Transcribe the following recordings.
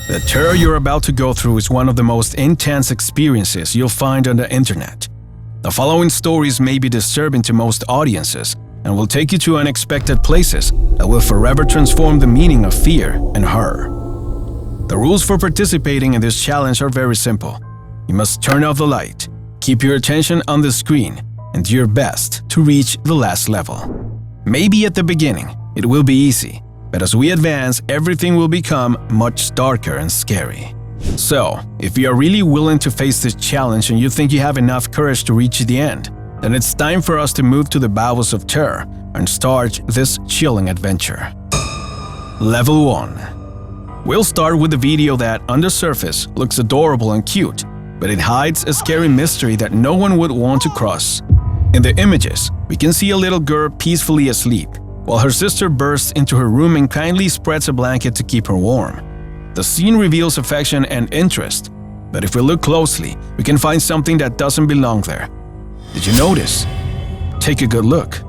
The terror you're about to go through is one of the most intense experiences you'll find on the internet. The following stories may be disturbing to most audiences and will take you to unexpected places that will forever transform the meaning of fear and horror. The rules for participating in this challenge are very simple. You must turn off the light, keep your attention on the screen, and do your best to reach the last level. Maybe at the beginning, it will be easy, but as we advance, everything will become much darker and scary. So, if you are really willing to face this challenge and you think you have enough courage to reach the end, then it's time for us to move to the bowels of terror and start this chilling adventure. Level 1. We'll start with a video that, on the surface, looks adorable and cute, but it hides a scary mystery that no one would want to cross. In the images, we can see a little girl peacefully asleep, while her sister bursts into her room and kindly spreads a blanket to keep her warm. The scene reveals affection and interest, but if we look closely, we can find something that doesn't belong there. Did you notice? Take a good look.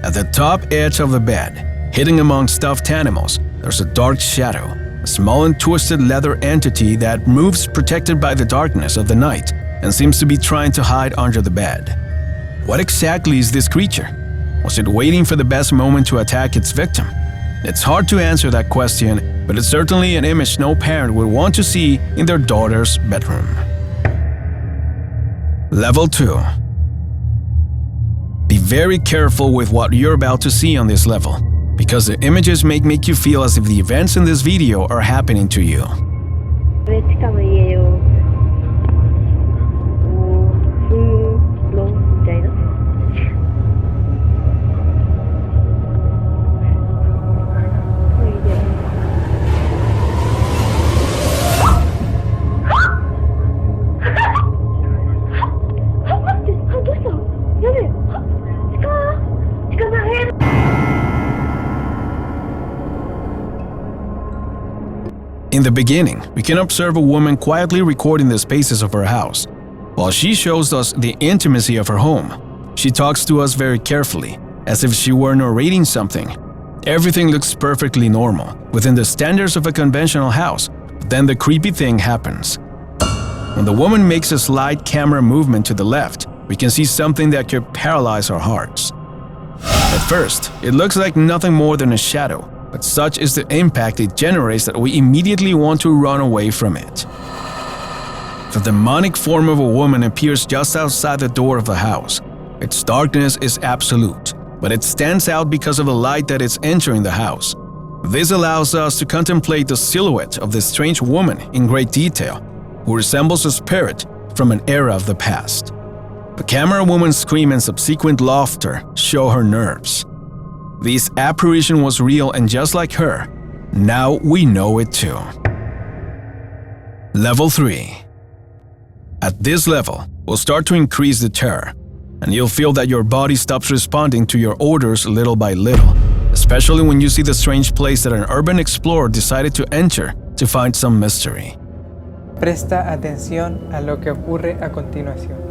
At the top edge of the bed, hidden among stuffed animals, there's a dark shadow, a small and twisted leather entity that moves protected by the darkness of the night and seems to be trying to hide under the bed. What exactly is this creature? Was it waiting for the best moment to attack its victim? It's hard to answer that question, but it's certainly an image no parent would want to see in their daughter's bedroom. Level 2. Be very careful with what you're about to see on this level, because the images may make you feel as if the events in this video are happening to you. In the beginning, we can observe a woman quietly recording the spaces of her house. While she shows us the intimacy of her home, she talks to us very carefully, as if she were narrating something. Everything looks perfectly normal, within the standards of a conventional house, but then the creepy thing happens. When the woman makes a slight camera movement to the left, we can see something that could paralyze our hearts. At first, it looks like nothing more than a shadow, but such is the impact it generates that we immediately want to run away from it. The demonic form of a woman appears just outside the door of the house. Its darkness is absolute, but it stands out because of the light that is entering the house. This allows us to contemplate the silhouette of this strange woman in great detail, who resembles a spirit from an era of the past. The camera woman's scream and subsequent laughter show her nerves. This apparition was real, and just like her, now we know it too. Level 3. At this level, we'll start to increase the terror, and you'll feel that your body stops responding to your orders little by little, especially when you see the strange place that an urban explorer decided to enter to find some mystery. Presta atención a lo que ocurre a continuación.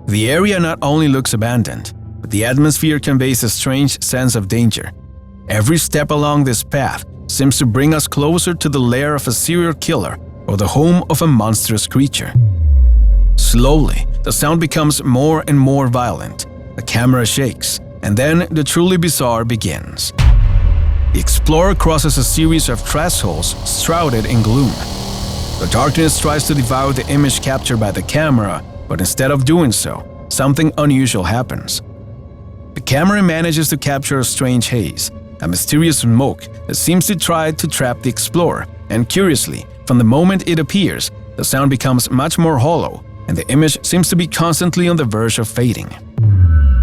The area not only looks abandoned, but the atmosphere conveys a strange sense of danger. Every step along this path seems to bring us closer to the lair of a serial killer or the home of a monstrous creature. Slowly, the sound becomes more and more violent, the camera shakes, and then the truly bizarre begins. The explorer crosses a series of thresholds shrouded in gloom. The darkness tries to devour the image captured by the camera, but instead of doing so, something unusual happens. The camera manages to capture a strange haze, a mysterious smoke that seems to try to trap the explorer, and curiously, from the moment it appears, the sound becomes much more hollow, and the image seems to be constantly on the verge of fading.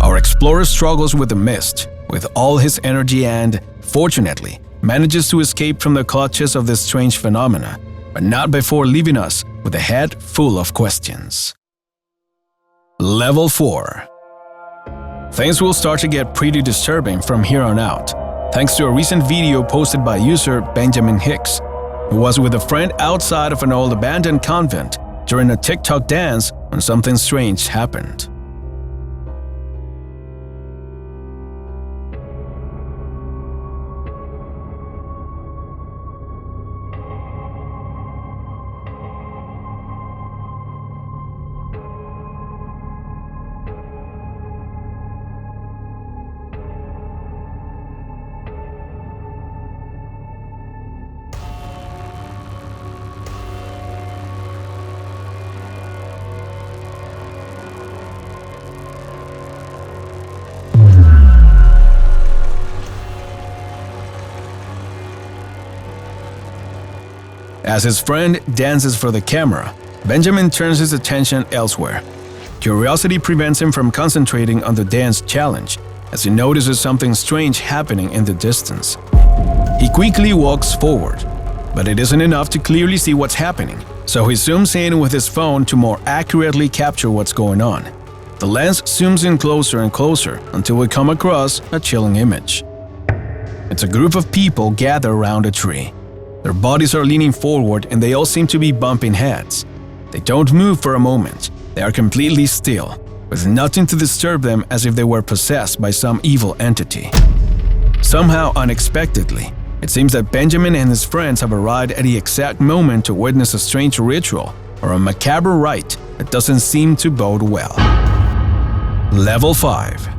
Our explorer struggles with the mist, with all his energy and, fortunately, manages to escape from the clutches of this strange phenomena, but not before leaving us with a head full of questions. Level 4. Things will start to get pretty disturbing from here on out, thanks to a recent video posted by user Benjamin Hicks, who was with a friend outside of an old abandoned convent during a TikTok dance when something strange happened. As his friend dances for the camera, Benjamin turns his attention elsewhere. Curiosity prevents him from concentrating on the dance challenge, as he notices something strange happening in the distance. He quickly walks forward, but it isn't enough to clearly see what's happening, so he zooms in with his phone to more accurately capture what's going on. The lens zooms in closer and closer until we come across a chilling image. It's a group of people gathered around a tree. Their bodies are leaning forward and they all seem to be bumping heads. They don't move for a moment. They are completely still, with nothing to disturb them, as if they were possessed by some evil entity. Somehow, unexpectedly, it seems that Benjamin and his friends have arrived at the exact moment to witness a strange ritual or a macabre rite that doesn't seem to bode well. Level 5.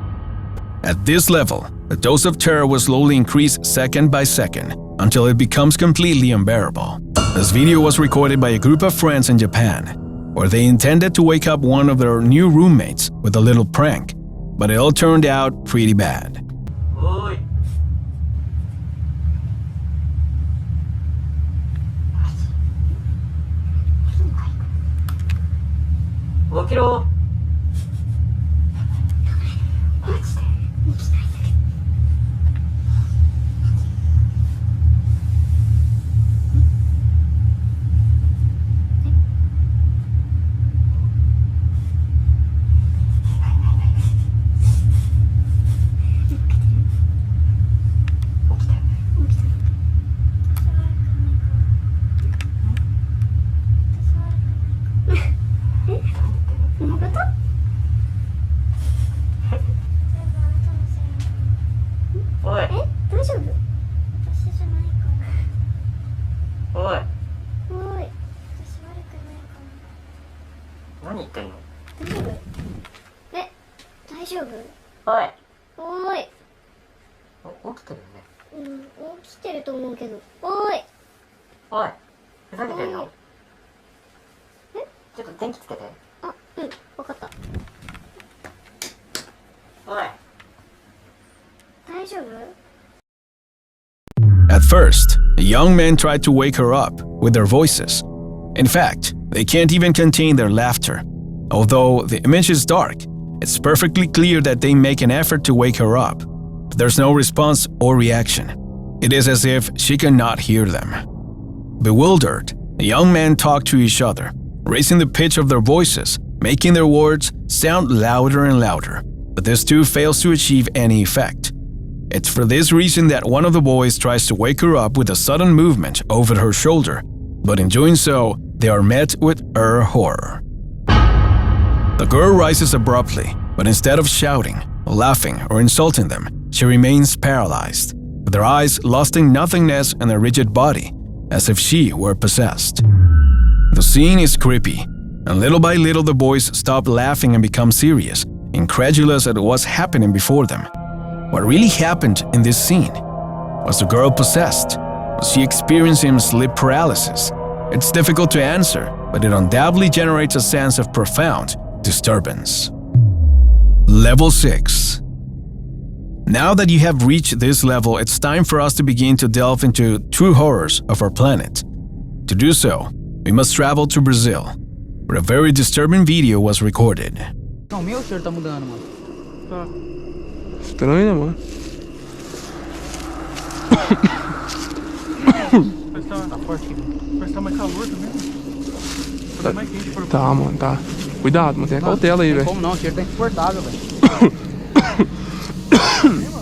At this level, the dose of terror will slowly increase second by second until it becomes completely unbearable. This video was recorded by a group of friends in Japan, where they intended to wake up one of their new roommates with a little prank, but it all turned out pretty bad. Oi. Wakiro. 何言ってんの？大丈夫？え、大丈夫？おい。おーい。起きてるよね。起きてると思うけど。おーい。おい。ふざけてんの？え？ちょっと電気つけて。あ、わかった。おい。大丈夫？ At first, the young men tried to wake her up with their voices. In fact, they can't even contain their laughter. Although the image is dark, it's perfectly clear that they make an effort to wake her up. But there's no response or reaction. It is as if she cannot hear them. Bewildered, the young men talk to each other, raising the pitch of their voices, making their words sound louder and louder. But this too fails to achieve any effect. It's for this reason that one of the boys tries to wake her up with a sudden movement over her shoulder, but in doing so, they are met with utter horror. The girl rises abruptly, but instead of shouting, laughing, or insulting them, she remains paralyzed, with her eyes lost in nothingness and a rigid body, as if she were possessed. scene is creepy, and little by little the boys stop laughing and become serious, incredulous at what's happening before them. What really happened in this scene? Was the girl possessed? Was she experiencing sleep paralysis? It's difficult to answer, but it undoubtedly generates a sense of profound disturbance. Level 6. Now that you have reached this level, it's time for us to begin to delve into true horrors of our planet. To do so, we must travel to Brazil, where a very disturbing video was recorded. Não, meu cheiro tá mudando, mano. Tá. Estranho, né, mano? Tá forte, mano. Parece que tá mais calor também. Tá mais quente por Tá, mano, tá. Cuidado, mantenha cautela aí, velho. Como não? O cheiro tá insuportável, velho.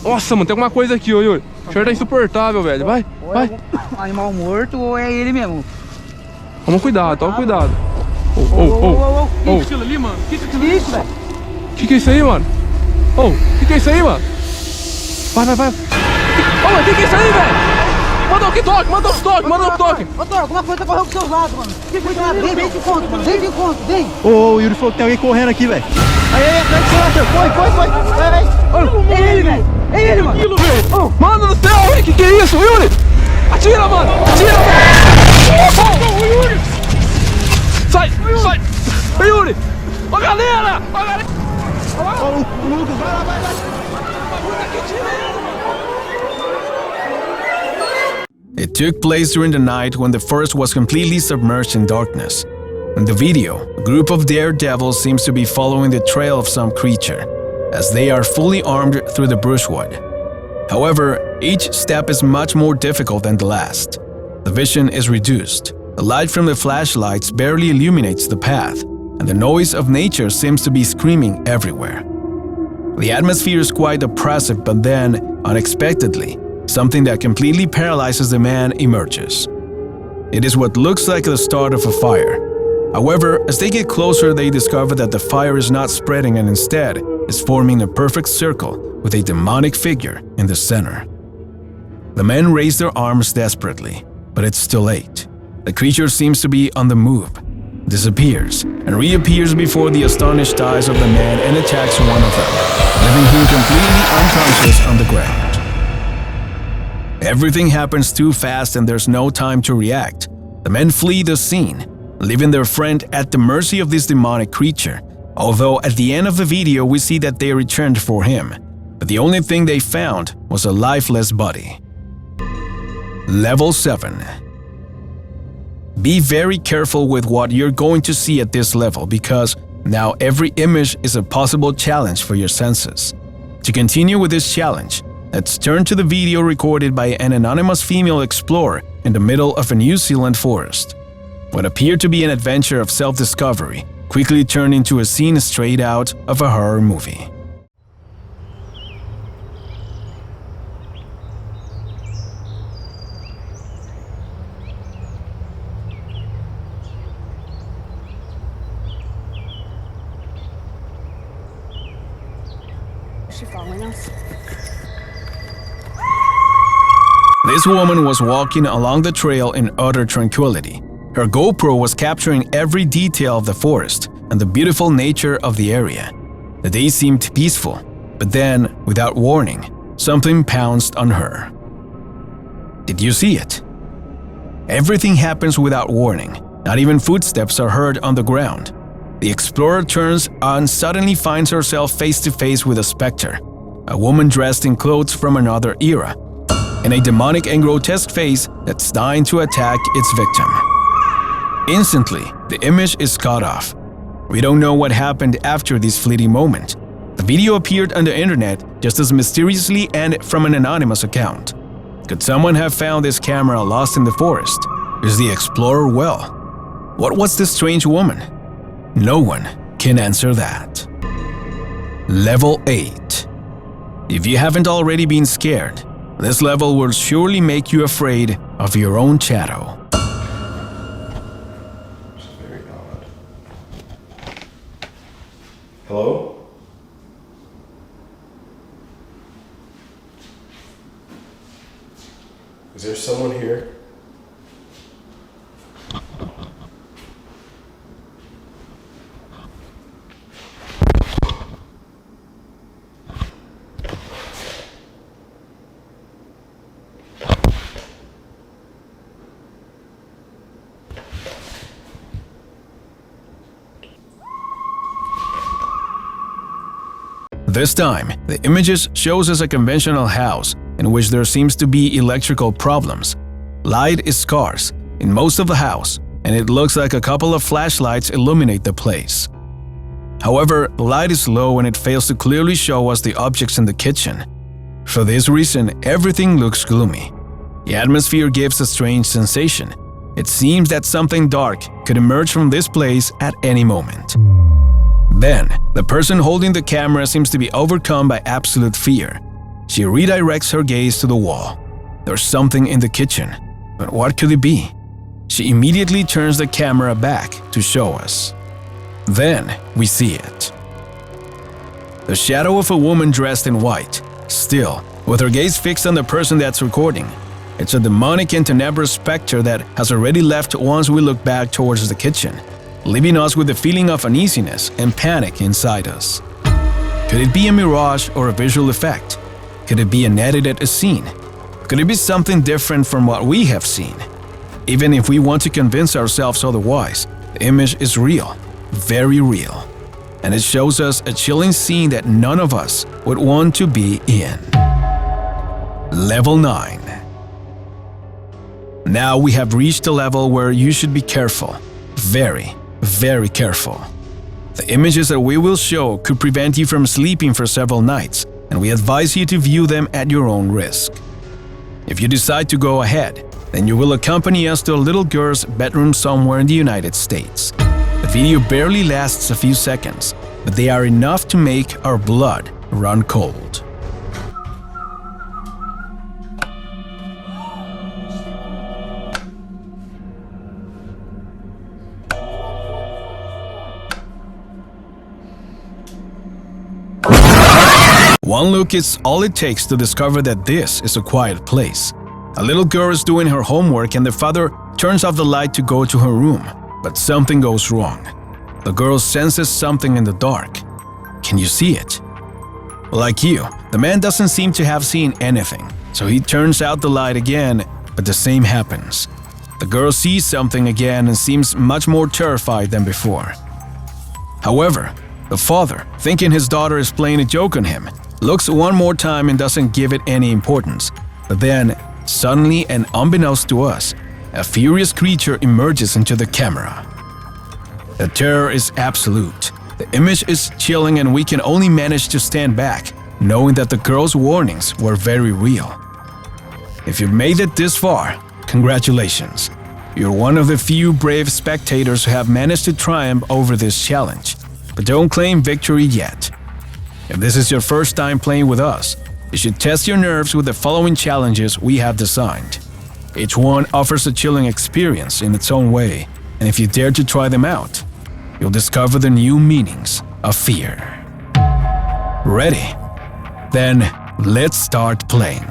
Nossa, mano, tem alguma coisa aqui, ô Yuri. O cheiro tá insuportável, velho. Vai, vai. É animal morto ou é ele mesmo? Toma cuidado, toma cuidado. Que é aquilo ali, mano? Que é isso, velho? Que é isso aí, mano? Que é isso aí, mano? Vai, vai, vai. Mano, que é isso aí, velho? Manda um toque, manda um toque, manda um toque. Ô, Thor, alguma coisa correu pro seus lados, mano. Cuidado, vem de encontro, mano. Vem de encontro, vem. Ô, o Yuri falou que tem alguém correndo aqui, velho. Aí, foi. É ele, velho. É ele, mano. Aquilo, velho. Mano do céu, velho. Que é isso, Yuri? Atira, mano. Atira, velho. Ô, Yuri. Sai. Ô, Yuri. Ô, galera. Ô, o Lucas, vai. It took place during the night when the forest was completely submerged in darkness. In the video, a group of daredevils seems to be following the trail of some creature, as they are fully armed through the brushwood. However, each step is much more difficult than the last. The vision is reduced. The light from the flashlights barely illuminates the path, and the noise of nature seems to be screaming everywhere. The atmosphere is quite oppressive, but then, unexpectedly, something that completely paralyzes the man emerges. It is what looks like the start of a fire. However, as they get closer, they discover that the fire is not spreading and instead is forming a perfect circle with a demonic figure in the center. The men raise their arms desperately, but it's too late. The creature seems to be on the move, disappears, and reappears before the astonished eyes of the man and attacks one of them, leaving him completely unconscious on the ground. Everything happens too fast and there's no time to react. The men flee the scene, leaving their friend at the mercy of this demonic creature, although at the end of the video we see that they returned for him, but the only thing they found was a lifeless body. Level 7. Be very careful with what you're going to see at this level because now every image is a possible challenge for your senses. To continue with this challenge, let's turn to the video recorded by an anonymous female explorer in the middle of a New Zealand forest. What appeared to be an adventure of self-discovery quickly turned into a scene straight out of a horror movie. This woman was walking along the trail in utter tranquility. Her GoPro was capturing every detail of the forest and the beautiful nature of the area. The day seemed peaceful, but then, without warning, something pounced on her. Did you see it? Everything happens without warning. Not even footsteps are heard on the ground. The explorer turns and suddenly finds herself face to face with a specter, a woman dressed in clothes from another era, and a demonic and grotesque face that's dying to attack its victim. Instantly, the image is cut off. We don't know what happened after this fleeting moment. The video appeared on the internet just as mysteriously and from an anonymous account. Could someone have found this camera lost in the forest? Is the explorer well? What was this strange woman? No one can answer that. Level 8. If you haven't already been scared, this level will surely make you afraid of your own shadow. Very odd. Hello? Is there someone here? This time, the images shows us a conventional house in which there seems to be electrical problems. Light is scarce in most of the house, and it looks like a couple of flashlights illuminate the place. However, the light is low and it fails to clearly show us the objects in the kitchen. For this reason, everything looks gloomy. The atmosphere gives a strange sensation. It seems that something dark could emerge from this place at any moment. Then, the person holding the camera seems to be overcome by absolute fear. She redirects her gaze to the wall. There's something in the kitchen, but what could it be? She immediately turns the camera back to show us. Then, we see it. The shadow of a woman dressed in white, still, with her gaze fixed on the person that's recording. It's a demonic and tenebrous specter that has already left once we look back towards the kitchen, leaving us with a feeling of uneasiness and panic inside us. Could it be a mirage or a visual effect? Could it be an edited scene? Could it be something different from what we have seen? Even if we want to convince ourselves otherwise, the image is real, very real. And it shows us a chilling scene that none of us would want to be in. Level 9. Now we have reached a level where you should be careful. Very, very careful. The images that we will show could prevent you from sleeping for several nights, and we advise you to view them at your own risk. If you decide to go ahead, then you will accompany us to a little girl's bedroom somewhere in the United States. The video barely lasts a few seconds, but they are enough to make our blood run cold. One look is all it takes to discover that this is a quiet place. A little girl is doing her homework and the father turns off the light to go to her room, but something goes wrong. The girl senses something in the dark. Can you see it? Like you, the man doesn't seem to have seen anything, so he turns out the light again, but the same happens. The girl sees something again and seems much more terrified than before. However, the father, thinking his daughter is playing a joke on him, looks one more time and doesn't give it any importance. But then, suddenly and unbeknownst to us, a furious creature emerges into the camera. The terror is absolute. The image is chilling and we can only manage to stand back, knowing that the girl's warnings were very real. If you've made it this far, congratulations. You're one of the few brave spectators who have managed to triumph over this challenge. But don't claim victory yet. If this is your first time playing with us, you should test your nerves with the following challenges we have designed. Each one offers a chilling experience in its own way, and if you dare to try them out, you'll discover the new meanings of fear. Ready? Then let's start playing.